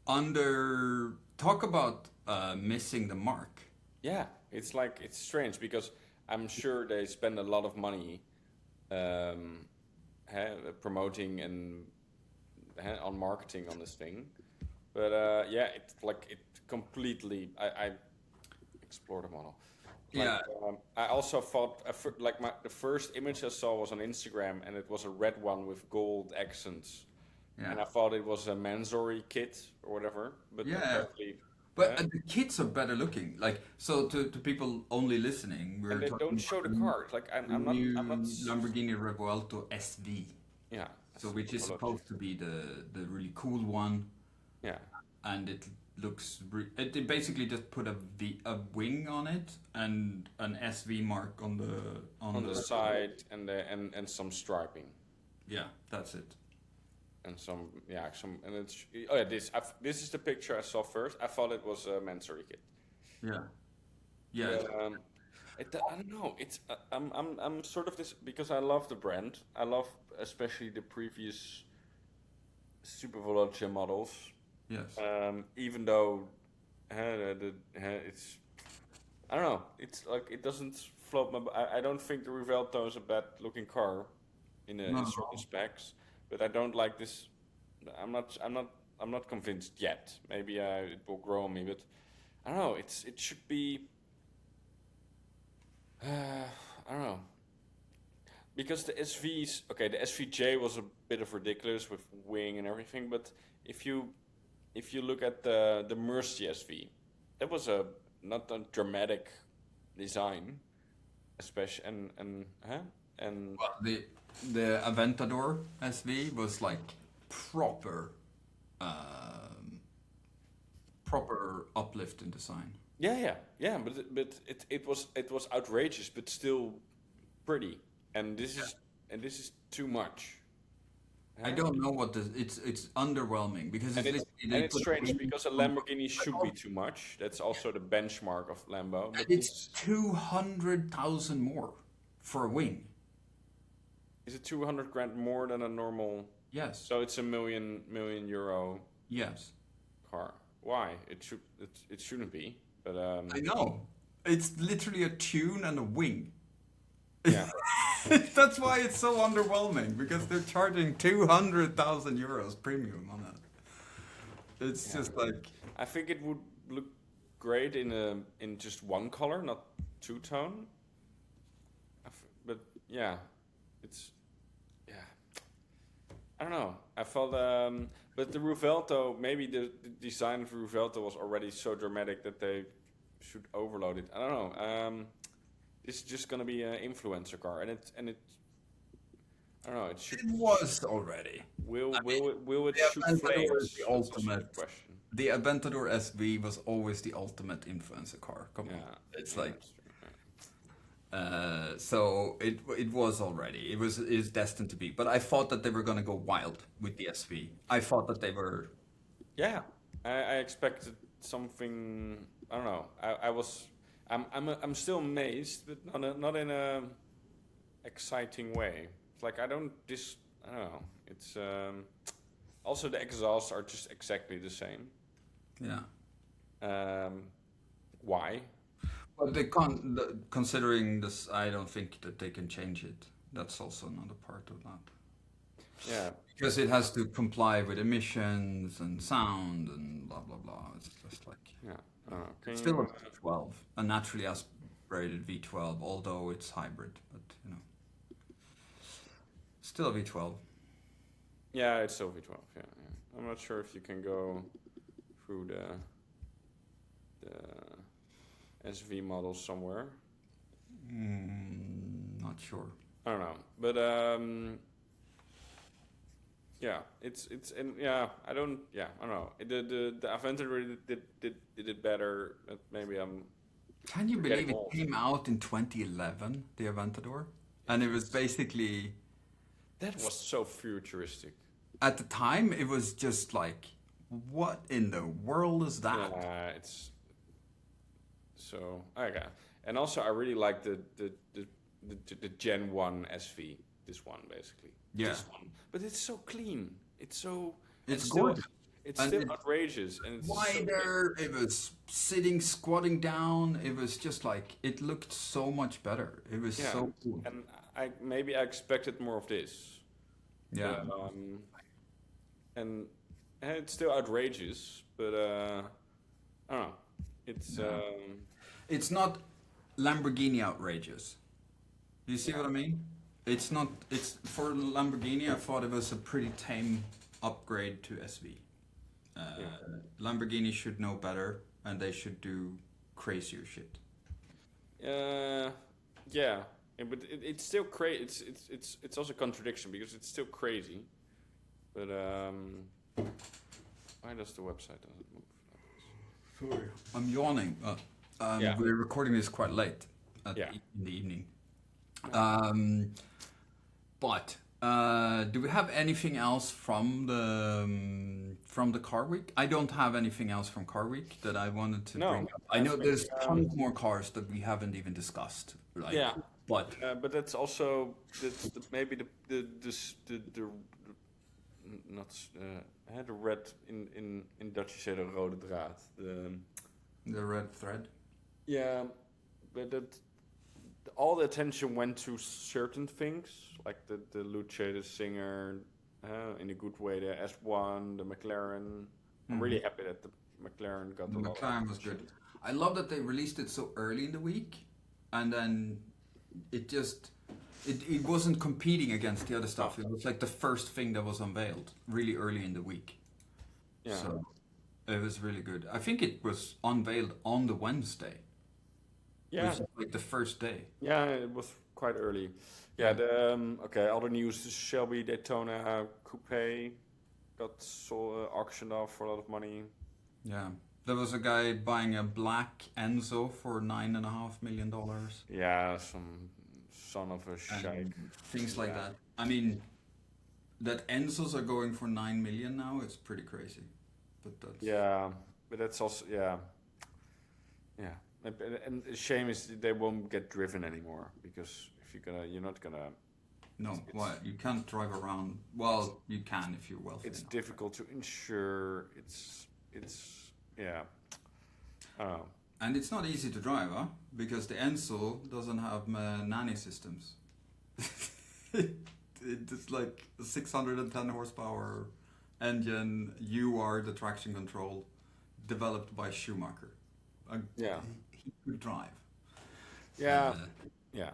Under talk about missing the mark. Yeah, it's like it's strange because I'm sure they spend a lot of money um, promoting and on marketing on this thing. But yeah, it completely. I explored the model. Like Yeah, I also thought like the first image I saw was on Instagram and it was a red one with gold accents, yeah, and I thought it was a Mansory kit or whatever. But yeah. apparently, But the kids are better looking. Like so, to people only listening, and we're they don't talking show about the cars. Like the new Lamborghini Revuelto SV. yeah, So that's which is apology. supposed to be the really cool one, Yeah, and it looks it basically just put a wing on it and an SV mark on on the the side and some striping yeah, that's it. and some and it's oh yeah this is the picture I saw first. I thought it was a Mansory kit. Yeah, yeah, But I don't know. It's I'm sort of this because I love the brand. I love especially the previous Super Veloce models. yes. Even though it's I don't know. It's like it doesn't float my. I don't think the Rivelto is a bad looking car in No, certain specs, but I don't like this. I'm not. I'm not. I'm not convinced yet. Maybe it will grow on me, but I don't know. It should be. I don't know because the SVs. Okay, the SVJ was a bit of ridiculous with wing and everything, but if you if you look at the Mercy SV, that was a not a dramatic design, especially and well, the Aventador SV was like proper um, proper uplift in design. yeah, but it was outrageous, but still pretty, and this is too much. I Huh? don't know what this. It's underwhelming because And it's it's literally and they it's put strange wings because a on, Lamborghini should be too much. That's also the benchmark of Lambo. and But it's this 200,000 more for a wing. is it 200 grand more than a normal. Yes, So it's a million euro yes, car. Why? It shouldn't be. But I know. It's literally a tune and a wing. yeah, That's why it's so underwhelming because they're charging 200,000 euros premium on it. It's yeah. just like I think it would look great in just one color, not two tone. But yeah, it's yeah. I don't know. I felt but the Ruvelto, maybe the design of Ruvelto was already so dramatic that they should overload it. I don't know. This is just gonna be an influencer car, and it. I don't know. It should it was already. will I mean, will it the shoot Aventador is flames? the That's also the ultimate. question. The Aventador SV was always the ultimate influencer car. Come on, Yeah, it's yeah, like that's true. Yeah. so it was already it was is destined to be. But I thought that they were gonna go wild with the SV. I thought that they were. Yeah, I expected something. I don't know. I was. I'm still amazed, but not in a exciting way. It's like I don't. This. I don't know. It's also the exhausts are just exactly the same. Yeah. Why? But they can't, considering this, I don't think that they can change it. That's also another part of that. Yeah, Because it has to comply with emissions and sound and blah blah blah. It's just like yeah. Can it's still a you? V12, a naturally aspirated V12, although it's hybrid. But you know, still a V12. Yeah, it's still V12. Yeah, yeah. I'm not sure if you can go through the SV model somewhere. Not sure. I don't know, but yeah, it's and yeah, I don't know. The Aventador did it better. But maybe I'm Can you getting believe it old. came out in 2011, the Aventador? And it was basically, That was so futuristic. at the time, it was just like, what in the world is that? Yeah, it's so okay. And also, I really like the Gen 1 SV. This one, basically. Yeah. This one. But it's so clean. It's so... It's still, gorgeous. it's And still it's outrageous. And it's so clean. wider, it was sitting, squatting down. It was just like, it looked so much better. It was Yeah. so cool. And maybe I expected more of this. Yeah. And it's still outrageous, but I don't know. It's... It's not Lamborghini outrageous. You see what I mean? It's not. It's for Lamborghini. I thought it was a pretty tame upgrade to SV. Lamborghini should know better, and they should do crazier shit. Yeah, but it's still crazy. It's also a contradiction because it's still crazy. But why does the website doesn't move? Sorry, I'm yawning. Yeah. We're recording this quite late in the evening. But do we have anything else from the Carweek? I don't have anything else from Carweek that I wanted to bring up. I know there's tons more cars that we haven't even discussed. Like, Yeah. But that's also maybe the red in Dutch you say the rode draad. the red thread. Yeah, but all the attention went to certain things, like the Luce, the Singer, in a good way, the S1, the McLaren. I'm really happy that the McLaren got The a lot. McLaren was good. I love that they released it so early in the week, and then it just it wasn't competing against the other stuff. It was like the first thing that was unveiled really early in the week. Yeah. So it was really good. I think it was unveiled on the Wednesday. Yeah. Which is like the first day. Yeah, it was quite early. Yeah, other news, the Shelby Daytona Coupe got auctioned off for a lot of money. Yeah. There was a guy buying a black Enzo for $9.5 million. Yeah, some son of a sheik. Things like that. I mean, that Enzos are going for $9 million now, it's pretty crazy. But that's... Yeah, but that's also, yeah. And the shame is they won't get driven anymore because if you're not gonna. No, why? You can't drive around. Well, you can if you're wealthy. It's enough. difficult to insure. It's yeah. I don't know. And it's not easy to drive, huh? Because the Enzo doesn't have nanny systems. It's like a 610 horsepower engine. You are the traction control, developed by Schumacher. Yeah. He could drive. Yeah. Yeah.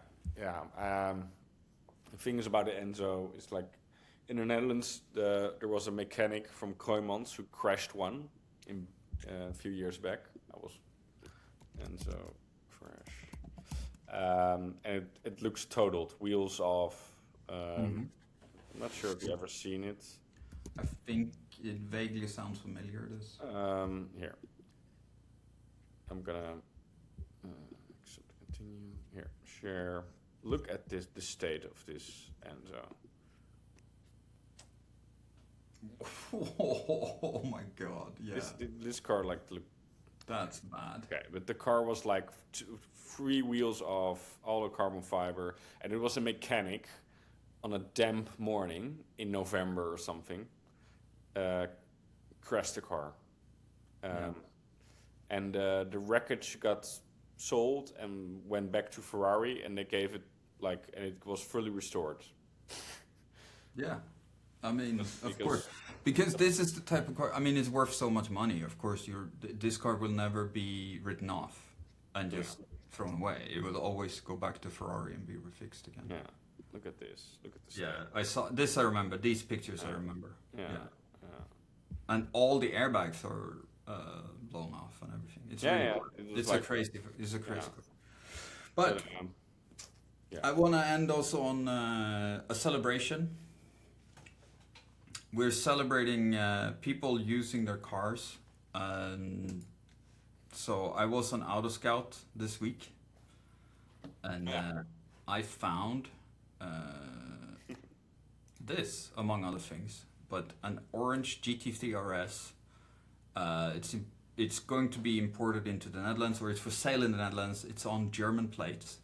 The thing is about the Enzo is like in the Netherlands, there was a mechanic from Kroijmans who crashed one a few years back. That was Enzo crash, and it looks totaled, wheels off. I'm not sure if you ever seen it. I think it vaguely sounds familiar. This. Here, I'm gonna accept continue. Here, share. Look at this, the state of this Enzo. Oh my god! Yeah, This car like look. That's bad. Okay, but the car was like 3 wheels off, all the carbon fiber, and it was a mechanic on a damp morning in November or something. Crashed the car, and the wreckage got sold and went back to Ferrari, and they gave it and it was fully restored. Yeah, I mean, of course, because this is the type of car. I mean, it's worth so much money. Of course, this car will never be written off and just thrown away. It will always go back to Ferrari and be refixed again. Yeah, look at this. Look at this. Yeah, I saw this. I remember these pictures. I remember. Yeah. And all the airbags are blown off and everything. It's Yeah, really yeah. cool. It was It's like, a crazy yeah. car. But Yeah. I want to end also on a celebration. We're celebrating people using their cars. And so I was on Auto Scout this week, and I found this, among other things, but an orange GT3 RS. It's going to be imported into the Netherlands, or it's for sale in the Netherlands. It's on German plates.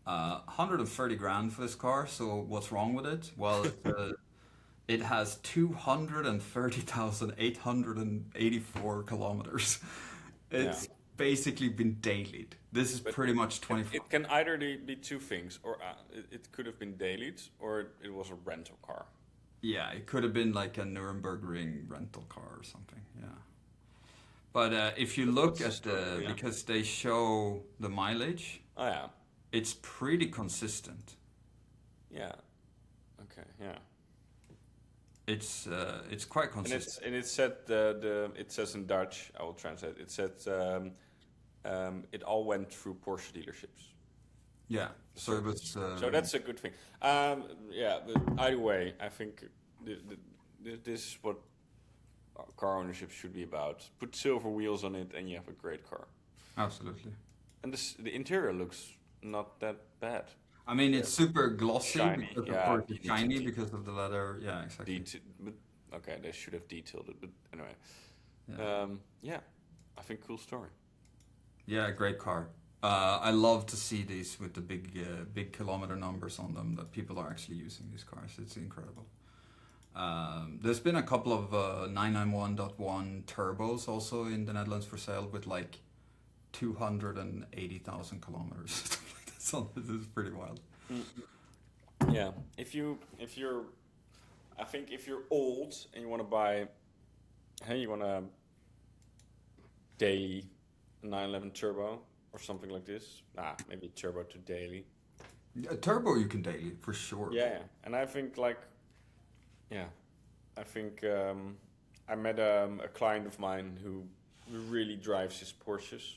130 grand for this car. So what's wrong with it? Well, it has 230,884 kilometers. It's basically been dailied. This is pretty much 24. It can either be two things, or it could have been dailied, or it was a rental car. Yeah, it could have been like a Nuremberg Ring rental car or something. Yeah. But if you look at because they show the mileage, Oh yeah. it's pretty consistent. Yeah. Okay. Yeah. It's quite consistent. And it said it says in Dutch. I will translate. It said it all went through Porsche dealerships. Yeah. So it was. So that's a good thing. Yeah. But either way, I think this is what car ownership should be about. Put silver wheels on it, and you have a great car. Absolutely. And the interior looks not that bad. I mean, it's super glossy Shiny, because yeah, of course it's shiny because of the leather. Yeah, exactly. But okay, they should have detailed it. But anyway, yeah, I think cool story. Yeah, great car. I love to see these with the big kilometer numbers on them, that people are actually using these cars. It's incredible. There's been a couple of 991.1 turbos also in the Netherlands for sale with like 280,000 kilometers. So this is pretty wild. Yeah, if you're, I think if you're old and you want to buy, hey, you want a daily 911 turbo or something like this. Maybe turbo to daily. A turbo you can daily for sure. Yeah, and I think I met a client of mine who really drives his Porsches.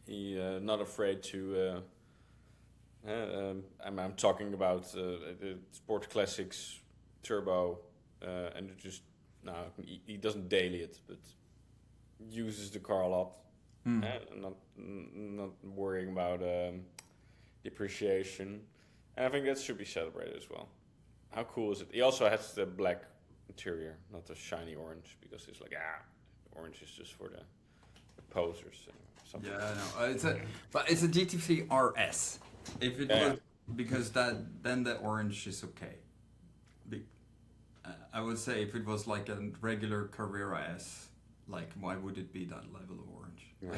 He not afraid to. I'm talking about the Sport Classics Turbo, and it just he doesn't daily it, but uses the car a lot. Not worrying about depreciation, and I think that should be celebrated as well. How cool is it? He also has the black interior, not the shiny orange, because it's like orange is just for the posers. Something. Yeah, I know. But it's a GT3 RS. If it was because then the orange is okay. I would say if it was like a regular Carrera S, like why would it be that level of orange? Yeah.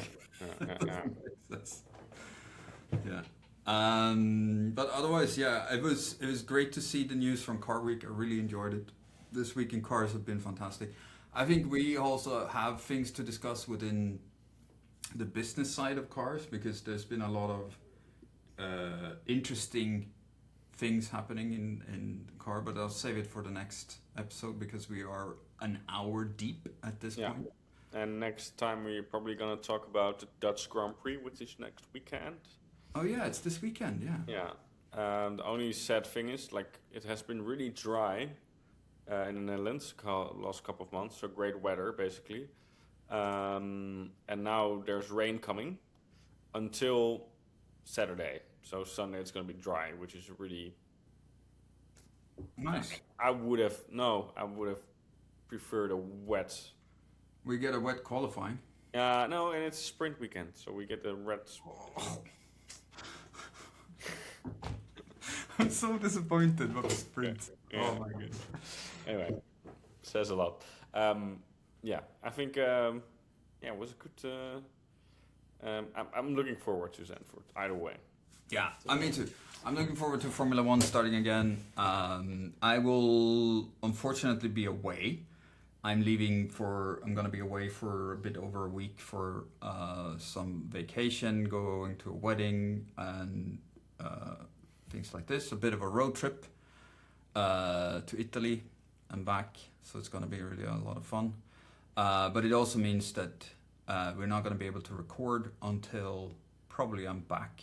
But otherwise, yeah, it was great to see the news from Carweek. I really enjoyed it. This week in cars have been fantastic. I think we also have things to discuss within the business side of cars, because there's been a lot of interesting things happening in the car, but I'll save it for the next episode because we are an hour deep at this point. And next time we're probably going to talk about the Dutch Grand Prix, which is next weekend. Oh yeah, it's this weekend, yeah. Yeah. The only sad thing is, like, it has been really dry in the Netherlands last couple of months, so great weather basically. And now there's rain coming until Saturday. So Sunday it's going to be dry, which is really nice. I would have preferred a wet. We get a wet qualifying. No, and it's sprint weekend, so we get the red. I'm so disappointed about the sprint. Yeah. Oh my goodness. Anyway, says a lot. Yeah, I think it was a good. I'm looking forward to Zandvoort either way. Yeah, me too. I'm looking forward to Formula One starting again. I will unfortunately be away. I'm going to be away for a bit over a week for some vacation, going to a wedding and things like this. A bit of a road trip to Italy and back. So it's going to be really a lot of fun. But it also means that we're not going to be able to record until probably I'm back.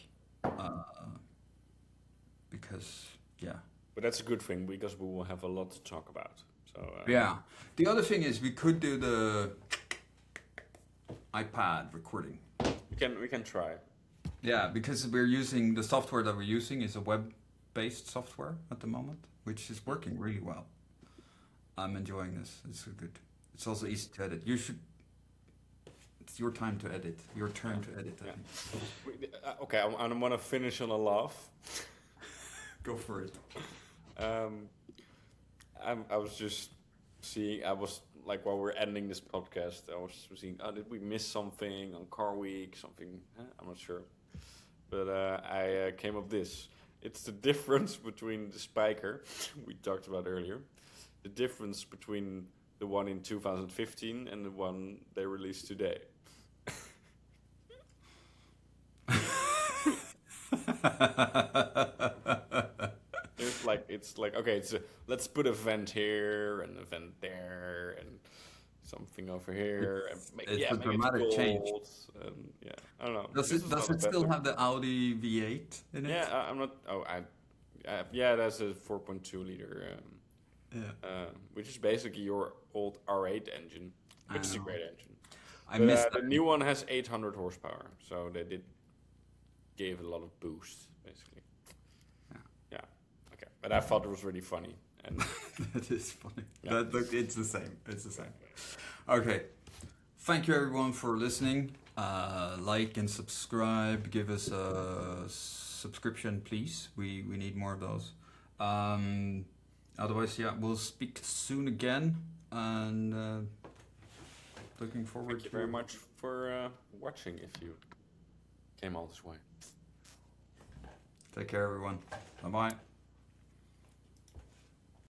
Because, yeah. But that's a good thing because we will have a lot to talk about. So Yeah. The other thing is we could do the iPad recording. we can try. Yeah, because we're using the software that we're using is a web-based software at the moment, which is working really well. I'm enjoying this. It's so good. It's also easy to edit. It's your time to edit. Your turn to edit. I think. Okay, I want to finish on a laugh. Go for it. I was just seeing. I was like, while we're ending this podcast, I was seeing. Did we miss something on Carweek? Something? I'm not sure. But I came up this. It's the difference between the Spiker we talked about earlier. The difference between the one in 2015 and the one they released today. It's like okay, let's put a vent here and a vent there and something over here and It's a dramatic change. And, yeah, I don't know. Does it still have the Audi V8 in it? Yeah, I'm not. Oh, yeah, that's a 4.2 liter. Which is basically your old R8 engine, which is a great engine. I missed the new one has 800 horsepower, so they gave a lot of boost, basically. Yeah. Okay, but I thought it was really funny. And that is funny. Yeah. It's the same. It's the same. Okay. Thank you everyone for listening. Like and subscribe. Give us a subscription, please. We need more of those. Otherwise, yeah, we'll speak soon again. And looking forward. Thank you very much for watching. If you came all this way. Take care, everyone. Bye bye.